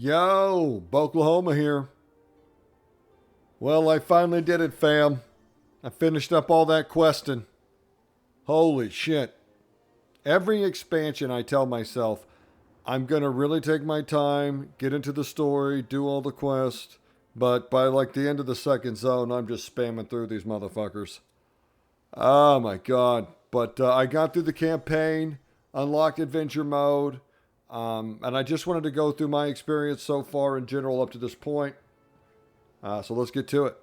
Yo, Oklahoma here. Well, I finally did it, fam. I finished up all that questing. Holy shit. Every expansion, I tell myself, I'm going to really take my time, get into the story, do all the quests. But by like the end of the second zone, I'm just spamming through these motherfuckers. Oh my god. But I got through the campaign, unlocked adventure mode, and I just wanted to go through my experience so far in general up to this point. So let's get to it.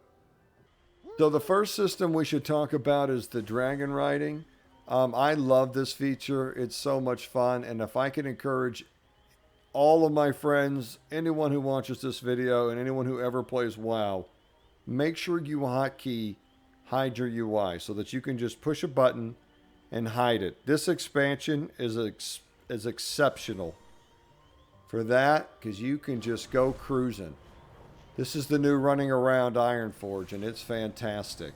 So the first system we should talk about is the dragon riding. I love this feature. It's so much fun. And if I can encourage all of my friends, anyone who watches this video, and anyone who ever plays WoW, make sure you hotkey hide your UI so that you can just push a button and hide it. This expansion is exceptional for that because you can just go cruising. This is the new running around Ironforge, and it's fantastic.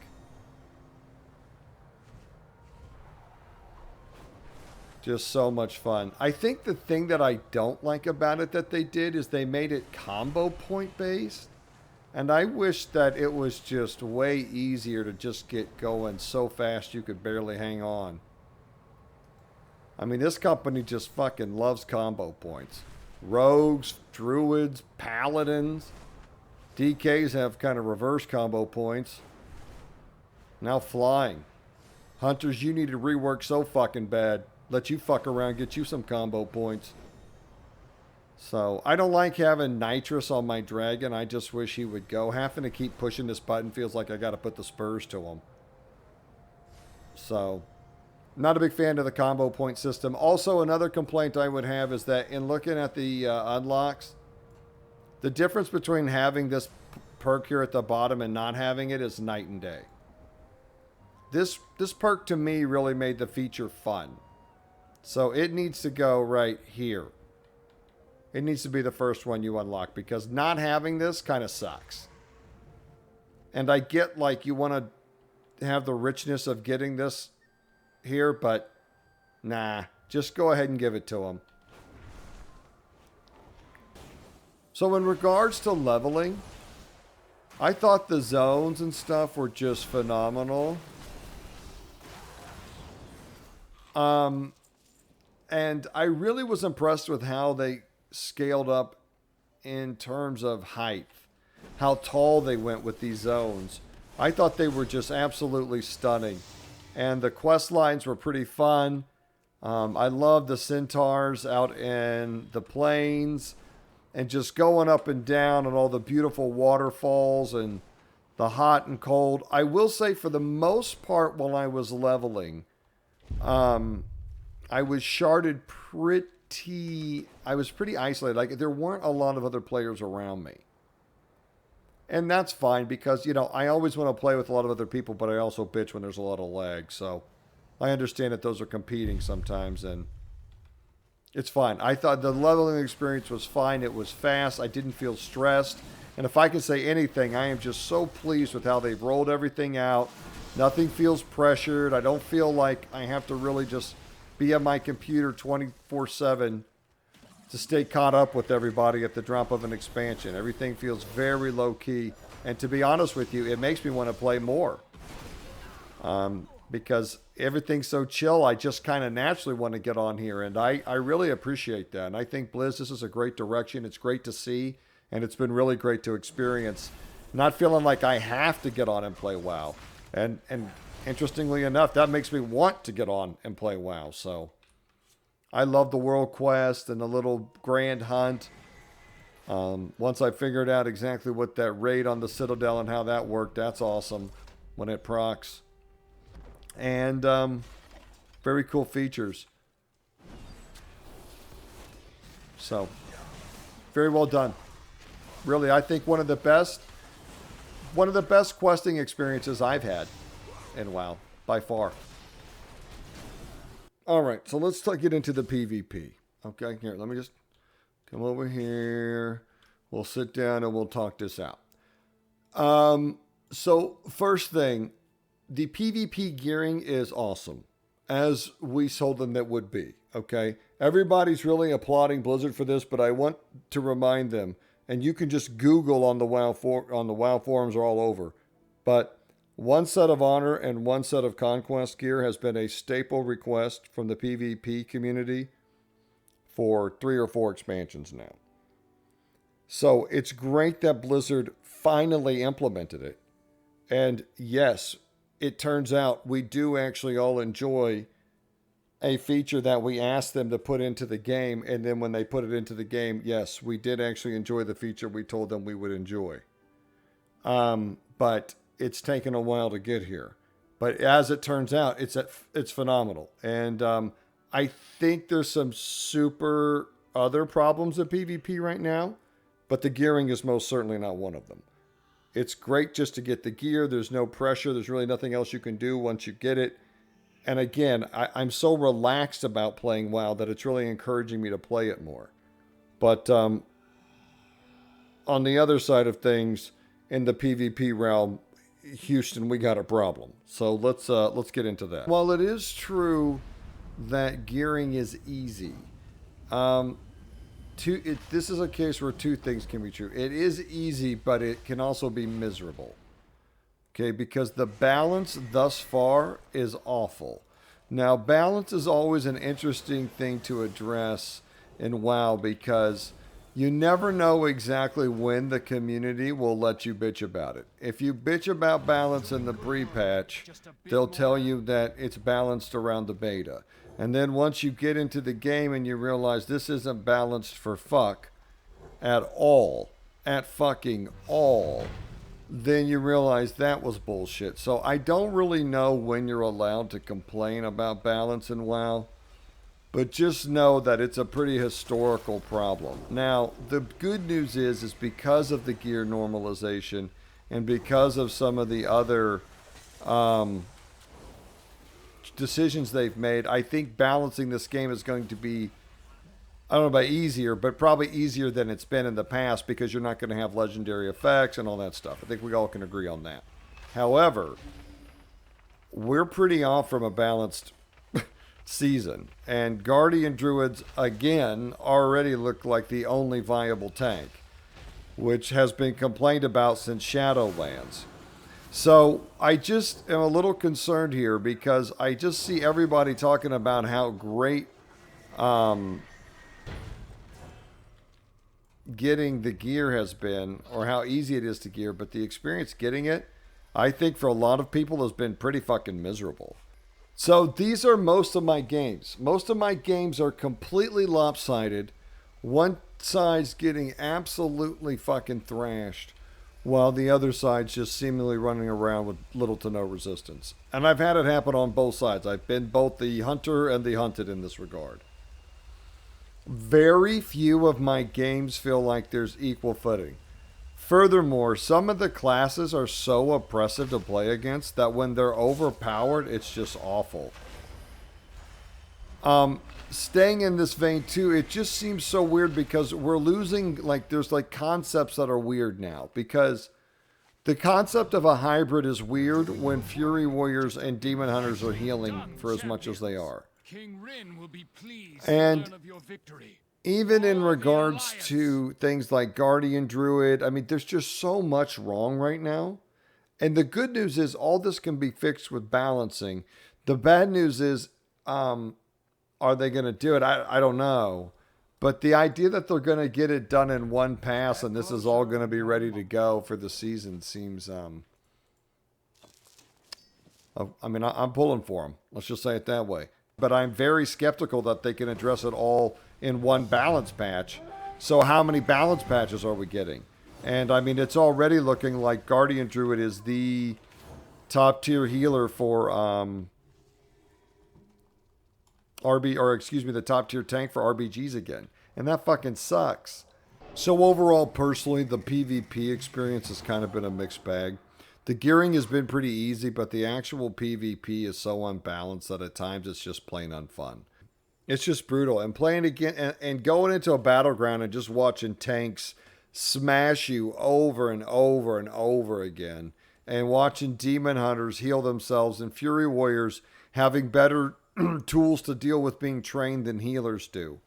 Just so much fun. I think the thing that I don't like about it that they did is they made it combo point based. And I wish that it was just way easier to just get going so fast you could barely hang on. I mean, this company just fucking loves combo points. Rogues, druids, paladins. DKs have kind of reverse combo points. Now flying. Hunters, you need to rework so fucking bad. Let you fuck around, get you some combo points. So, I don't like having nitrous on my dragon. I just wish he would go. Having to keep pushing this button feels like I got to put the spurs to him. So, not a big fan of the combo point system. Also, another complaint I would have is that in looking at the unlocks, the difference between having this perk here at the bottom and not having it is night and day. This perk to me really made the feature fun. So it needs to go right here. It needs to be the first one you unlock because not having this kind of sucks. And I get like you want to have the richness of getting this here, but nah, just go ahead and give it to them. So in regards to leveling, I thought the zones and stuff were just phenomenal. And I really was impressed with how they scaled up in terms of height, how tall they went with these zones. I thought they were just absolutely stunning. And the quest lines were pretty fun. I love the centaurs out in the plains and just going up and down and all the beautiful waterfalls and the hot and cold. I will say for the most part while I was leveling, I was sharded I was pretty isolated. Like there weren't a lot of other players around me. And that's fine because, you know, I always want to play with a lot of other people, but I also bitch when there's a lot of lag. So I understand that those are competing sometimes and it's fine. I thought the leveling experience was fine. It was fast. I didn't feel stressed. And if I can say anything, I am just so pleased with how they've rolled everything out. Nothing feels pressured. I don't feel like I have to really just be at my computer 24/7 to stay caught up with everybody at the drop of an expansion. Everything feels very low key. And to be honest with you, it makes me want to play more. Because everything's so chill, I just kind of naturally want to get on here. And I really appreciate that. And I think Blizz, this is a great direction. It's great to see. And it's been really great to experience. Not feeling like I have to get on and play WoW. And interestingly enough, that makes me want to get on and play WoW. So I love the world quest and the little grand hunt. Once I figured out exactly what that raid on the Citadel and how that worked, that's awesome when it procs. And very cool features. So very well done. Really, I think one of the best questing experiences I've had in WoW by far. All right, so let's get into the PvP. Okay, here, let me just come over here. We'll sit down and we'll talk this out. So first thing, the PvP gearing is awesome. as we told them that would be. Okay, everybody's really applauding Blizzard for this, but I want to remind them, and you can just Google on the WoW forums are all over. But one set of honor and one set of conquest gear has been a staple request from the PvP community for 3 or 4 expansions now. So it's great that Blizzard finally implemented it. And yes, it turns out we do actually all enjoy a feature that we asked them to put into the game. And then when they put it into the game, yes, we did actually enjoy the feature we told them we would enjoy. But it's taken a while to get here. But as it turns out, it's phenomenal. And I think there's some super other problems with PvP right now, but the gearing is most certainly not one of them. It's great just to get the gear. There's no pressure. There's really nothing else you can do once you get it. And again, I'm so relaxed about playing WoW that it's really encouraging me to play it more. But on the other side of things, in the PvP realm, Houston, we got a problem. So let's get into that. While it is true that gearing is easy, this is a case where 2 things can be true. It is easy, but it can also be miserable. Okay, because the balance thus far is awful. Now, balance is always an interesting thing to address in WoW because you never know exactly when the community will let you bitch about it. If you bitch about balance in the pre-patch, they'll tell you that it's balanced around the beta. And then once you get into the game and you realize this isn't balanced for fuck at all, at fucking all, then you realize that was bullshit. So I don't really know when you're allowed to complain about balance in WoW, but just know that it's a pretty historical problem. Now, the good news is because of the gear normalization and because of some of the other decisions they've made, I think balancing this game is going to be, I don't know about easier, but probably easier than it's been in the past because you're not going to have legendary effects and all that stuff. I think we all can agree on that. However, we're pretty off from a balanced season. And Guardian Druids, again, already look like the only viable tank, which has been complained about since Shadowlands. So I just am a little concerned here because I just see everybody talking about how great getting the gear has been, or how easy it is to gear, but the experience getting it, I think for a lot of people has been pretty fucking miserable. So these are most of my games. Most of my games are completely lopsided. One side's getting absolutely fucking thrashed, while the other side's just seemingly running around with little to no resistance. And I've had it happen on both sides. I've been both the hunter and the hunted in this regard. Very few of my games feel like there's equal footing. Furthermore, some of the classes are so oppressive to play against that when they're overpowered, it's just awful. Staying in this vein too, it just seems so weird because we're losing, like, there's like concepts that are weird now. Because the concept of a hybrid is weird when Fury Warriors and Demon Hunters are healing for as much as they are. King Rin will be pleased and to learn of your victory. Even in regards to things like Guardian Druid, I mean, there's just so much wrong right now. And the good news is all this can be fixed with balancing. The bad news is, are they going to do it? I don't know. But the idea that they're going to get it done in one pass and this is all going to be ready to go for the season seems, I mean, I'm pulling for them. Let's just say it that way. But I'm very skeptical that they can address it all in one balance patch. So how many balance patches are we getting? And I mean, it's already looking like Guardian Druid is the top tier healer for the top tier tank for RBGs again. And that fucking sucks. So overall, personally, the PvP experience has kind of been a mixed bag. The gearing has been pretty easy, but the actual PvP is so unbalanced that at times it's just plain unfun. It's just brutal. And playing again and going into a battleground and just watching tanks smash you over and over and over again. And watching Demon Hunters heal themselves and Fury Warriors having better tools to deal with being trained than healers do.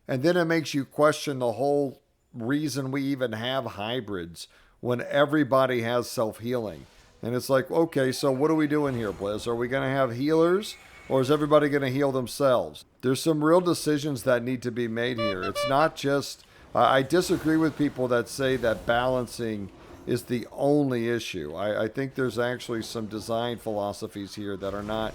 And then it makes you question the whole reason we even have hybrids when everybody has self-healing. And it's like, okay, so what are we doing here, Blizz? Are we going to have healers, or is everybody going to heal themselves? There's some real decisions that need to be made here. It's not just... I disagree with people that say that balancing is the only issue. I think there's actually some design philosophies here that are not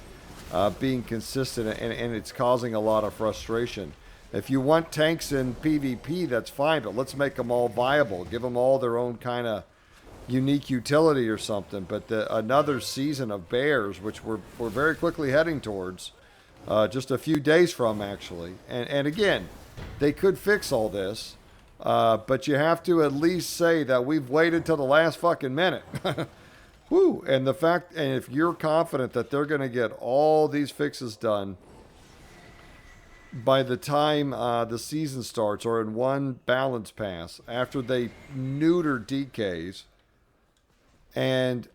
being consistent, and it's causing a lot of frustration. If you want tanks in PvP, that's fine, but let's make them all viable. Give them all their own kind of unique utility or something. But another season of bears, which we're very quickly heading towards, just a few days from, actually. And again, they could fix all this, but you have to at least say that we've waited till the last fucking minute. Woo! And the fact, and if you're confident that they're going to get all these fixes done by the time the season starts, or in one balance pass, after they neuter DKs and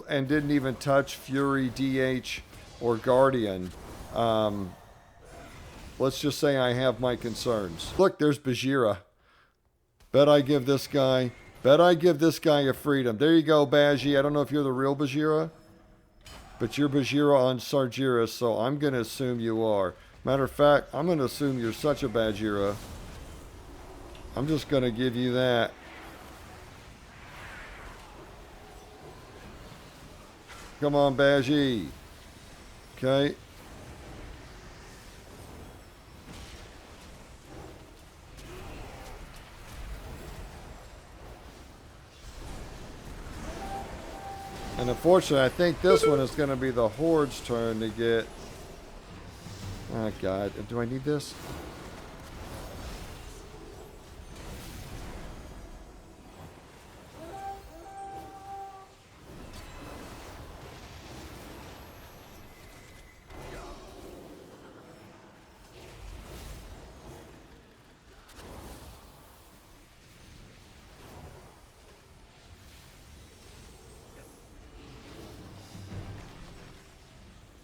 didn't even touch Fury, DH, or Guardian, let's just say I have my concerns. Look, there's Bajheera. Bet I give this guy a freedom. There you go, Baji. I don't know if you're the real Bajheera, but you're Bajheera on Sargeras, so I'm going to assume you are. Matter of fact, I'm going to assume you're such a Bajheera. I'm just going to give you that. Come on, Baji. Okay. And unfortunately, I think this one is going to be the Horde's turn to get... Oh, God. Do I need this?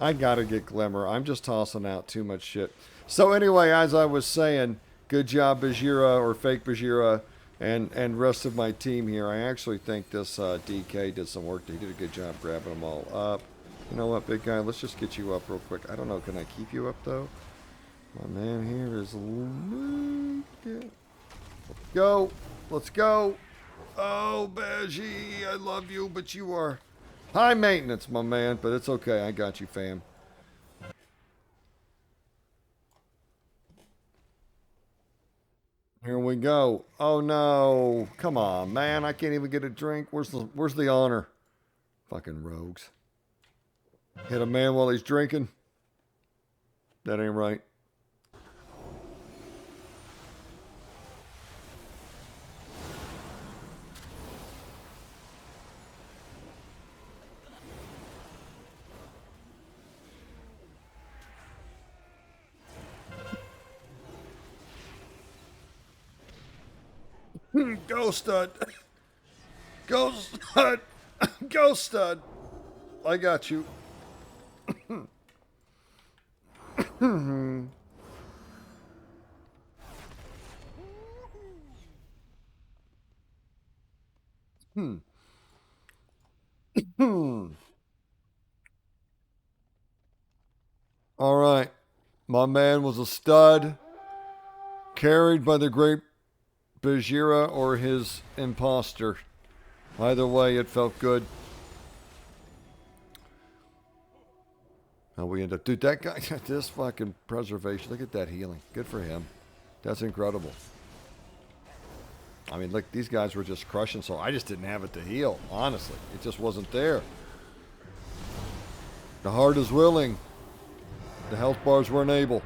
I gotta get Glimmer. I'm just tossing out too much shit. So anyway, as I was saying, good job, Bajheera, or fake Bajheera, and rest of my team here. I actually think this DK did some work. He did a good job grabbing them all up. You know what, big guy? Let's just get you up real quick. I don't know. Can I keep you up, though? My man here is... Let's go. Let's go. Oh, Baji, I love you, but you are... high maintenance, my man, but it's okay. I got you, fam. Here we go. Oh, no. Come on, man. I can't even get a drink. Where's the honor? Fucking rogues. Hit a man while he's drinking? That ain't right. Go stud. Go stud. Go stud. I got you. All right. My man was a stud, carried by the great Bajheera or his imposter. Either way, it felt good. How we end up... Dude, that guy got this fucking preservation. Look at that healing. Good for him. That's incredible. I mean, look, these guys were just crushing, so I just didn't have it to heal, honestly. It just wasn't there. The heart is willing. The health bars weren't able.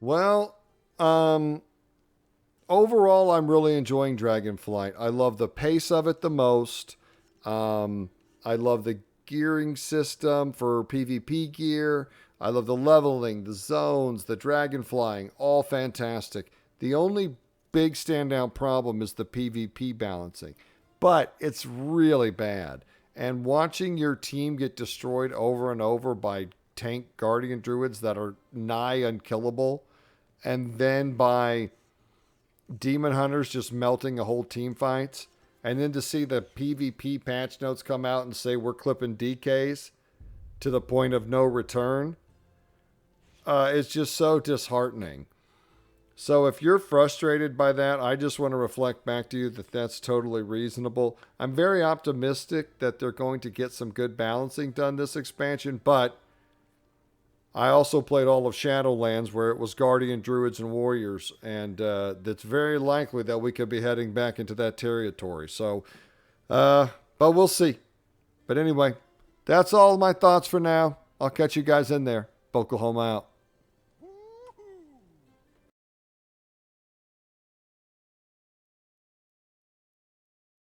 Well, overall, I'm really enjoying Dragonflight. I love the pace of it the most. I love the gearing system for PvP gear. I love the leveling, the zones, the dragon flying, all fantastic. The only big standout problem is the PvP balancing, but it's really bad. And watching your team get destroyed over and over by tank guardian druids that are nigh unkillable, and then by demon hunters just melting a whole team fights, and then to see the PvP patch notes come out and say we're clipping DKs to the point of no return, it's just so disheartening. So if you're frustrated by that, I just want to reflect back to you that that's totally reasonable. I'm very optimistic that they're going to get some good balancing done this expansion, but I also played all of Shadowlands where it was Guardian, Druids, and Warriors, and it's very likely that we could be heading back into that territory. So, but we'll see. But anyway, that's all my thoughts for now. I'll catch you guys in there. Oklahoma out.